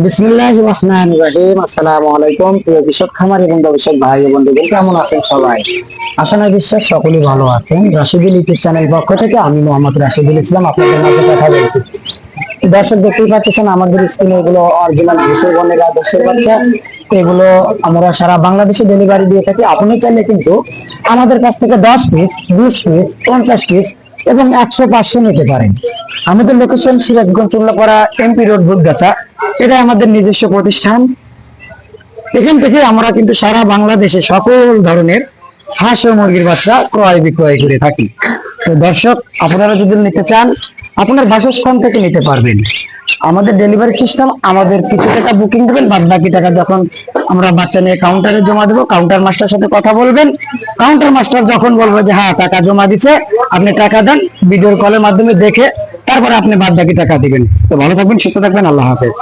বিসমিল্লাহির রহমানির রহিম। আসসালামু আলাইকুম প্রিয় কৃষক খামার এবং গবেষক ভাই ও বন্ধুগণ, কেমন আছেন সবাই? আশা নয় বিশ্বাস সকলেই ভালো আছেন। রাশিদুল ইউটিউব চ্যানেল পক্ষ থেকে আমি মোহাম্মদ রাশিদুল ইসলাম আপনাদের মাঝে কথা বলতেছি। দর্শক দেখতেই পাচ্ছেন আমাদের স্ক্রিনে এগুলো অরিজিনাল দেশের বর্ণের আদর্শের বাচ্চা। এগুলো আমরা সারা বাংলাদেশে ডেলিভারি দিয়ে থাকি। আপনি চাইলে কিন্তু আমাদের কাছ থেকে 10 পিস, 20 পিস, 50 পিস এবং 100-500 নিতে পারেন। আমাদের location Sirajganj Chullapara MP road Bukgachha. এটা আমাদের নিজস্ব প্রতিষ্ঠান। এখান থেকে আমরা কিন্তু সারা বাংলাদেশে সকল ধরনের হাঁস ও মুরগির বাচ্চা ক্রয় বিক্রয় করে থাকি। তো দর্শক, আপনারা যদি নিতে চান আপনার বাসস্থান থেকে নিতে পারবেন। আমাদের ডেলিভারি সিস্টেম, আমাদের কিছু টাকা বুকিং দেবেন, বাদ বাকি টাকা যখন আমরা বাচ্চা নিয়ে কাউন্টারে জমা দেবো, কাউন্টার মাস্টার সাথে কথা বলবেন। কাউন্টার মাস্টার যখন বলবো যে হ্যাঁ টাকা জমা দিছে, আপনি টাকা দেন, ভিডিও কলের মাধ্যমে দেখে তারপরে আপনি বাদ বাকি টাকা দিবেন। তো ভালো থাকবেন, সুস্থ থাকবেন, আল্লাহ হাফেজ।